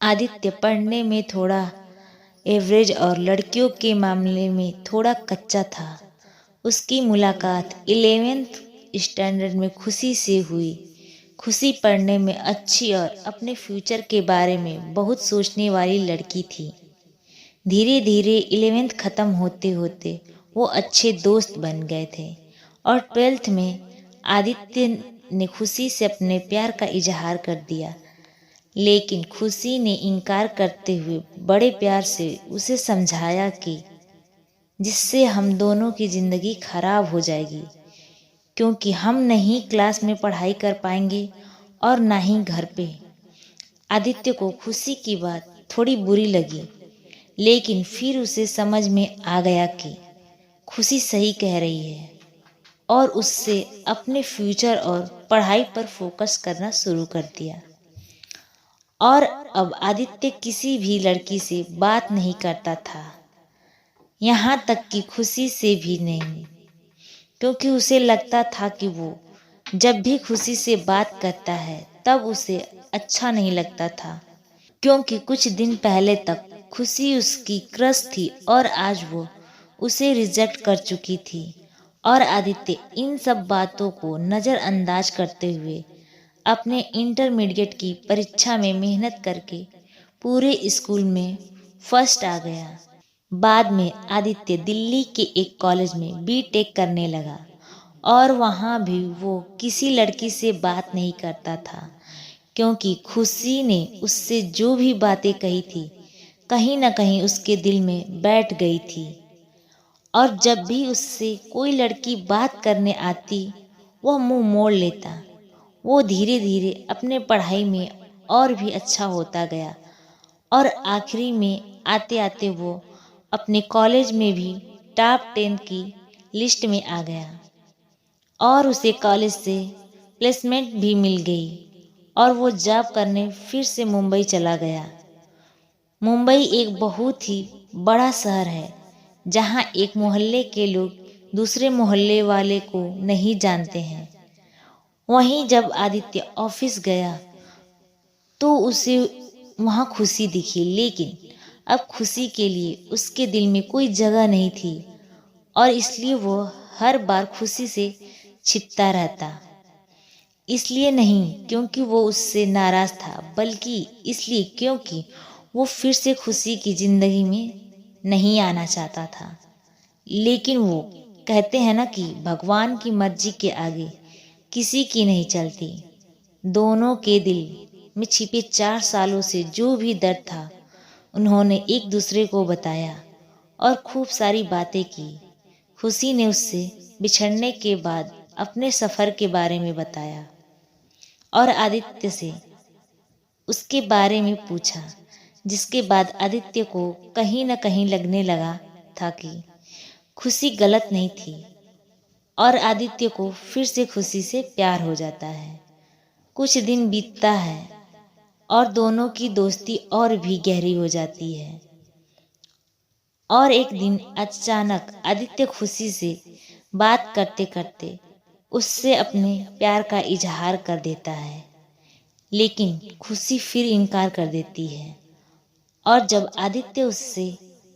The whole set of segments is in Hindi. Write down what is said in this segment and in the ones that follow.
आदित्य पढ़ने में थोड़ा एवरेज और लड़कियों के मामले में थोड़ा कच्चा था। उसकी मुलाकात 11th स्टैंडर्ड में खुशी से हुई। खुशी पढ़ने में अच्छी और अपने फ्यूचर के बारे में बहुत सोचने वाली लड़की थी। धीरे धीरे 11th ख़त्म होते होते वो अच्छे दोस्त बन गए थे और 12th में आदित्य ने खुशी से अपने प्यार का इजहार कर दिया। लेकिन खुशी ने इनकार करते हुए बड़े प्यार से उसे समझाया कि जिससे हम दोनों की ज़िंदगी खराब हो जाएगी, क्योंकि हम नहीं क्लास में पढ़ाई कर पाएंगे और ना ही घर पे। आदित्य को खुशी की बात थोड़ी बुरी लगी, लेकिन फिर उसे समझ में आ गया कि खुशी सही कह रही है और उससे अपने फ्यूचर और पढ़ाई पर फोकस करना शुरू कर दिया। और अब आदित्य किसी भी लड़की से बात नहीं करता था, यहाँ तक कि खुशी से भी नहीं, क्योंकि उसे लगता था कि वो जब भी खुशी से बात करता है तब उसे अच्छा नहीं लगता था, क्योंकि कुछ दिन पहले तक खुशी उसकी क्रश थी और आज वो उसे रिजेक्ट कर चुकी थी। और आदित्य इन सब बातों को नज़रअंदाज करते हुए अपने इंटरमीडिएट की परीक्षा में मेहनत करके पूरे स्कूल में फर्स्ट आ गया। बाद में आदित्य दिल्ली के एक कॉलेज में बीटेक करने लगा और वहाँ भी वो किसी लड़की से बात नहीं करता था, क्योंकि खुशी ने उससे जो भी बातें कही थी कहीं ना कहीं उसके दिल में बैठ गई थी। और जब भी उससे कोई लड़की बात करने आती वह मुंह मोड़ लेता। वो धीरे धीरे अपने पढ़ाई में और भी अच्छा होता गया और आखिरी में आते आते वो अपने कॉलेज में भी टॉप 10 की लिस्ट में आ गया और उसे कॉलेज से प्लेसमेंट भी मिल गई और वो जॉब करने फिर से मुंबई चला गया। मुंबई एक बहुत ही बड़ा शहर है, जहाँ एक मोहल्ले के लोग दूसरे मोहल्ले वाले को नहीं जानते हैं। वहीं जब आदित्य ऑफिस गया तो उसे वहाँ खुशी दिखी, लेकिन अब खुशी के लिए उसके दिल में कोई जगह नहीं थी और इसलिए वो हर बार खुशी से छिपता रहता। इसलिए नहीं क्योंकि वो उससे नाराज़ था, बल्कि इसलिए क्योंकि वो फिर से खुशी की ज़िंदगी में नहीं आना चाहता था। लेकिन वो कहते हैं ना कि भगवान की मर्जी के आगे किसी की नहीं चलती। दोनों के दिल में छिपे 4 सालों से जो भी दर्द था उन्होंने एक दूसरे को बताया और खूब सारी बातें की। खुशी ने उससे बिछड़ने के बाद अपने सफ़र के बारे में बताया और आदित्य से उसके बारे में पूछा, जिसके बाद आदित्य को कहीं न कहीं लगने लगा था कि खुशी गलत नहीं थी और आदित्य को फिर से खुशी से प्यार हो जाता है। कुछ दिन बीतता है और दोनों की दोस्ती और भी गहरी हो जाती है और एक दिन अचानक आदित्य खुशी से बात करते करते उससे अपने प्यार का इजहार कर देता है, लेकिन खुशी फिर इनकार कर देती है। और जब आदित्य उससे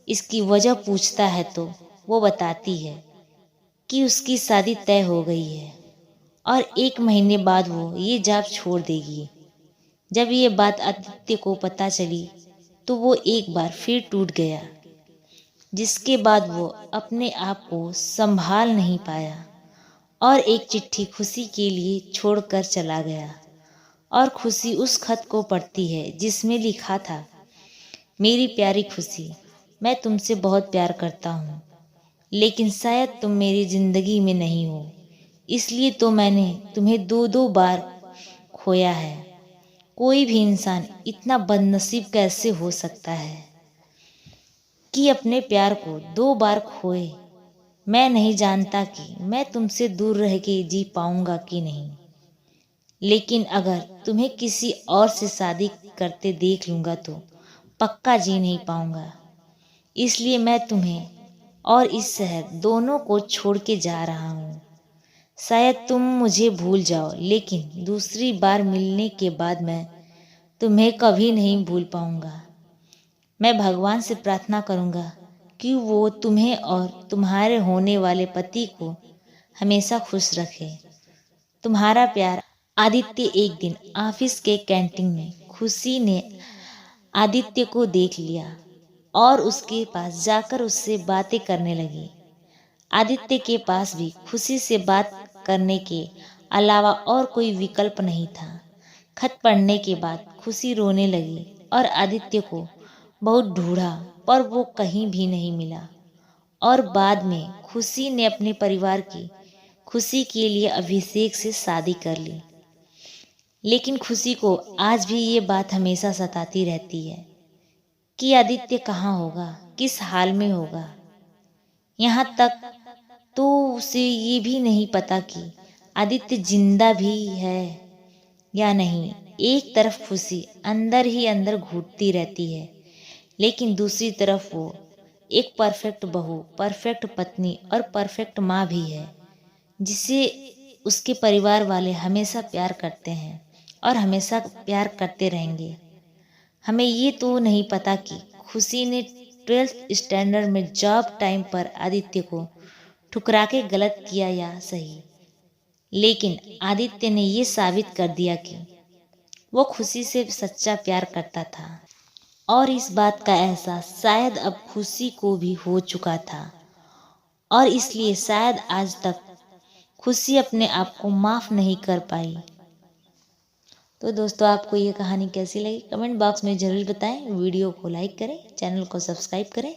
इसकी वजह पूछता है तो वो बताती है कि उसकी शादी तय हो गई है और 1 महीने बाद वो ये जॉब छोड़ देगी। जब ये बात आदित्य को पता चली तो वो एक बार फिर टूट गया, जिसके बाद वो अपने आप को संभाल नहीं पाया और एक चिट्ठी खुशी के लिए छोड़कर चला गया। और खुशी उस खत को पढ़ती है जिसमें लिखा था, मेरी प्यारी खुशी, मैं तुमसे बहुत प्यार करता हूँ, लेकिन शायद तुम मेरी ज़िंदगी में नहीं हो, इसलिए तो मैंने तुम्हें 2-2 बार खोया है। कोई भी इंसान इतना बदनसीब कैसे हो सकता है कि अपने प्यार को 2 बार खोए। मैं नहीं जानता कि मैं तुमसे दूर रह के जी पाऊंगा कि नहीं, लेकिन अगर तुम्हें किसी और से शादी करते देख लूँगा तो पक्का जी नहीं पाऊंगा। इसलिए मैं तुम्हें और इस शहर दोनों को छोड़ के जा रहा हूँ। शायद तुम मुझे भूल जाओ, लेकिन दूसरी बार मिलने के बाद मैं तुम्हें कभी नहीं भूल पाऊंगा। मैं भगवान से प्रार्थना करूंगा कि वो तुम्हें और तुम्हारे होने वाले पति को हमेशा खुश रखे। तुम्हारा प्यार आदित्य। एक दिन ऑफिस के कैंटीन में खुशी ने आदित्य को देख लिया और उसके पास जाकर उससे बातें करने लगी। आदित्य के पास भी खुशी से बात करने के अलावा और कोई विकल्प नहीं था। खत पढ़ने के बाद खुशी रोने लगी और आदित्य को बहुत ढूंढा पर वो कहीं भी नहीं मिला। और बाद में खुशी ने अपने परिवार की खुशी के लिए अभिषेक से शादी कर ली। लेकिन खुशी को आज भी ये बात हमेशा सताती रहती है कि आदित्य कहाँ होगा, किस हाल में होगा। यहाँ तक तो उसे ये भी नहीं पता कि आदित्य जिंदा भी है या नहीं। एक तरफ खुशी अंदर ही अंदर घुटती रहती है, लेकिन दूसरी तरफ वो एक परफेक्ट बहू, परफेक्ट पत्नी और परफेक्ट माँ भी है, जिसे उसके परिवार वाले हमेशा प्यार करते हैं और हमेशा प्यार करते रहेंगे। हमें ये तो नहीं पता कि खुशी ने 12th स्टैंडर्ड में जॉब टाइम पर आदित्य को ठुकरा के गलत किया या सही, लेकिन आदित्य ने ये साबित कर दिया कि वो खुशी से सच्चा प्यार करता था। और इस बात का एहसास शायद अब खुशी को भी हो चुका था और इसलिए शायद आज तक खुशी अपने आप को माफ़ नहीं कर पाई। तो दोस्तों, आपको ये कहानी कैसी लगी कमेंट बॉक्स में ज़रूर बताएं। वीडियो को लाइक करें, चैनल को सब्सक्राइब करें